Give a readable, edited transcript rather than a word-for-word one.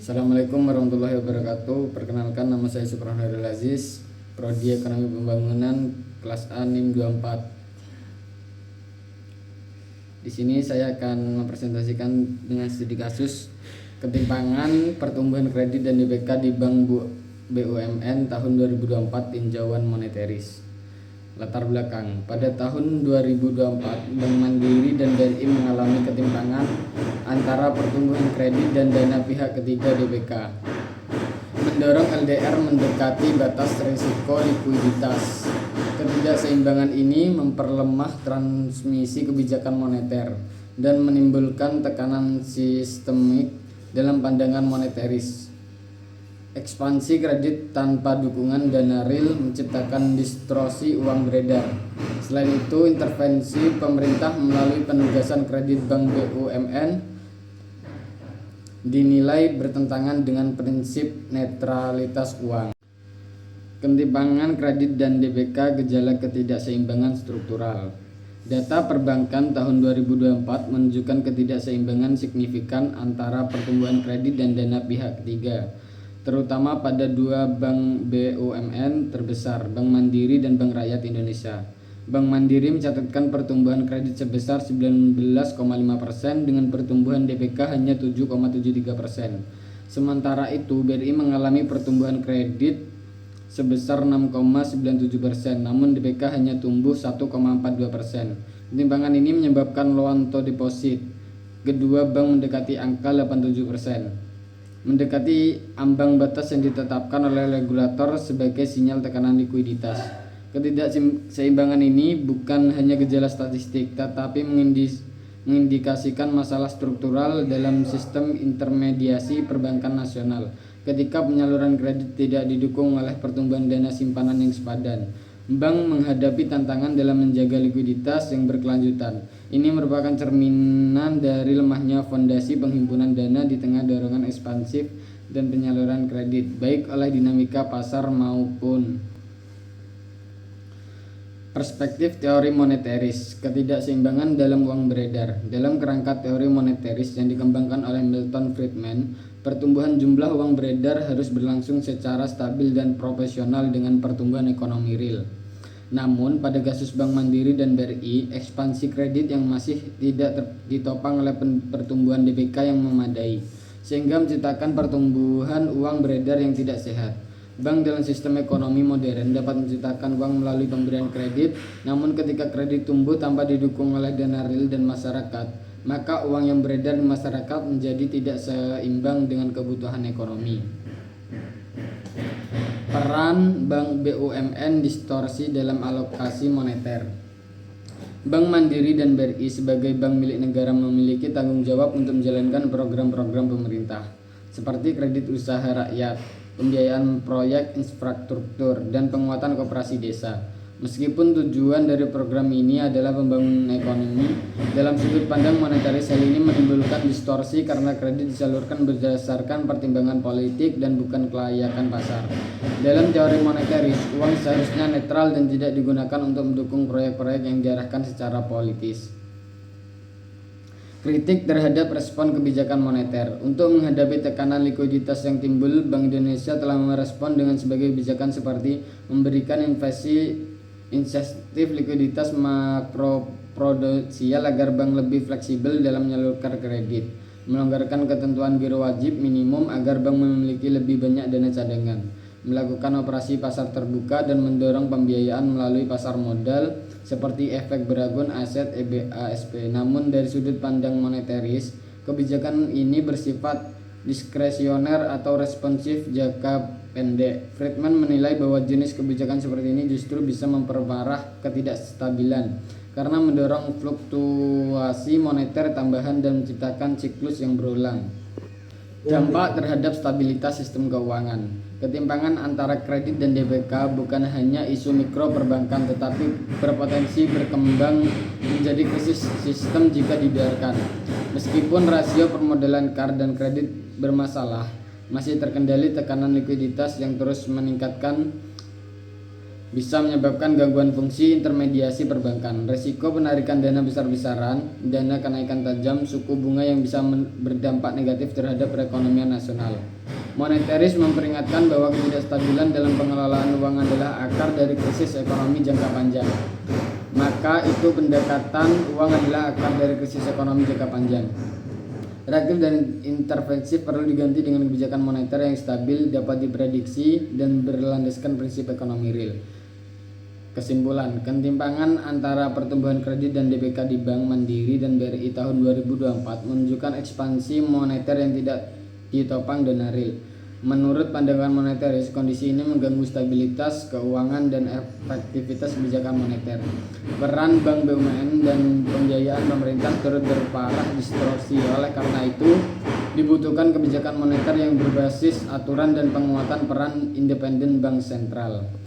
Assalamualaikum warahmatullahi wabarakatuh. Perkenalkan, nama saya Supran Hairul Aziz, Prodi Ekonomi Pembangunan kelas A NIM 24. Di sini saya akan mempresentasikan dengan studi kasus ketimpangan pertumbuhan kredit dan DBK di Bank BUMN tahun 2024 tinjauan moneteris. Latar belakang, pada tahun 2024 Bank Mandiri dan BRI mengalami ketimpangan antara pertumbuhan kredit dan dana pihak ketiga DBK, mendorong LDR mendekati batas risiko likuiditas. Ketidakseimbangan ini memperlemah transmisi kebijakan moneter dan menimbulkan tekanan sistemik dalam pandangan moneteris. Ekspansi kredit tanpa dukungan dana real menciptakan distorsi uang beredar. Selain itu, intervensi pemerintah melalui penugasan kredit Bank BUMN dinilai bertentangan dengan prinsip netralitas uang. Ketimpangan kredit dan DBK, gejala ketidakseimbangan struktural. Data perbankan tahun 2024 menunjukkan ketidakseimbangan signifikan antara pertumbuhan kredit dan dana pihak ketiga, terutama pada dua bank BUMN terbesar, Bank Mandiri dan Bank Rakyat Indonesia. Bank Mandiri mencatatkan pertumbuhan kredit sebesar 19,5% dengan pertumbuhan DBK hanya 7,73%. Sementara itu, BRI mengalami pertumbuhan kredit sebesar 6,97%, namun DBK hanya tumbuh 1,42%. Ketimpangan ini menyebabkan loan to deposit kedua bank mendekati angka 87%. Mendekati ambang batas yang ditetapkan oleh regulator sebagai sinyal tekanan likuiditas. Ketidakseimbangan ini bukan hanya gejala statistik, tetapi mengindikasikan masalah struktural dalam sistem intermediasi perbankan nasional. Ketika penyaluran kredit tidak didukung oleh pertumbuhan dana simpanan yang sepadan, bank menghadapi tantangan dalam menjaga likuiditas yang berkelanjutan. Ini merupakan cerminan dari lemahnya fondasi penghimpunan dana di tengah dorongan ekspansif dan penyaluran kredit, baik oleh dinamika pasar maupun perspektif teori moneteris. Ketidakseimbangan dalam uang beredar. Dalam kerangka teori moneteris yang dikembangkan oleh Milton Friedman, pertumbuhan jumlah uang beredar harus berlangsung secara stabil dan proporsional dengan pertumbuhan ekonomi real. Namun, pada kasus Bank Mandiri dan BRI, ekspansi kredit yang masih tidak ditopang oleh pertumbuhan DBK yang memadai, sehingga menciptakan pertumbuhan uang beredar yang tidak sehat. Bank dalam sistem ekonomi modern dapat menciptakan uang melalui pemberian kredit, namun ketika kredit tumbuh tanpa didukung oleh dana real dan masyarakat, maka uang yang beredar di masyarakat menjadi tidak seimbang dengan kebutuhan ekonomi. Peran Bank BUMN distorsi dalam alokasi moneter. Bank Mandiri dan BRI sebagai bank milik negara memiliki tanggung jawab untuk menjalankan program-program pemerintah seperti kredit usaha rakyat, pembiayaan proyek infrastruktur, dan penguatan koperasi desa. Meskipun tujuan dari program ini adalah pembangunan ekonomi, dalam sudut pandang monetaris hal ini menimbulkan distorsi karena kredit disalurkan berdasarkan pertimbangan politik dan bukan kelayakan pasar. Dalam teori monetaris, uang seharusnya netral dan tidak digunakan untuk mendukung proyek-proyek yang diarahkan secara politis. Kritik terhadap respon kebijakan moneter. Untuk menghadapi tekanan likuiditas yang timbul, Bank Indonesia telah merespon dengan sebagai kebijakan seperti memberikan insentif likuiditas makroprudensial agar bank lebih fleksibel dalam menyalurkan kredit, melonggarkan ketentuan giro wajib minimum agar bank memiliki lebih banyak dana cadangan, melakukan operasi pasar terbuka dan mendorong pembiayaan melalui pasar modal seperti efek beragun aset EBA-SP. Namun dari sudut pandang moneteris, kebijakan ini bersifat diskresioner atau responsif jangka pendek. Friedman menilai bahwa jenis kebijakan seperti ini justru bisa memperparah ketidakstabilan karena mendorong fluktuasi moneter tambahan dan menciptakan siklus yang berulang. Dampak terhadap stabilitas sistem keuangan. Ketimpangan antara kredit dan DBK bukan hanya isu mikro perbankan, tetapi berpotensi berkembang menjadi krisis sistem jika dibiarkan. Meskipun rasio permodalan KAR dan kredit bermasalah, masih terkendali tekanan likuiditas yang terus meningkatkan bisa menyebabkan gangguan fungsi intermediasi perbankan, resiko penarikan dana besar-besaran, dana kenaikan tajam, suku bunga yang bisa berdampak negatif terhadap perekonomian nasional. Moneteris memperingatkan bahwa ketidakstabilan dalam pengelolaan uang adalah akar dari krisis ekonomi jangka panjang. Maka itu pendekatan uang adalah akar dari krisis ekonomi jangka panjang. Reaktif dan intervensi perlu diganti dengan kebijakan moneter yang stabil, dapat diprediksi, dan berlandaskan prinsip ekonomi real. Kesimpulan, ketimpangan antara pertumbuhan kredit dan DBK di Bank Mandiri dan BRI tahun 2024 menunjukkan ekspansi moneter yang tidak ditopang dana real. Menurut pandangan moneteris, kondisi ini mengganggu stabilitas keuangan dan efektivitas kebijakan moneter. Peran Bank BUMN dan pembiayaan pemerintah turut berparah distorsi. Oleh karena itu, dibutuhkan kebijakan moneter yang berbasis aturan dan penguatan peran independen bank sentral.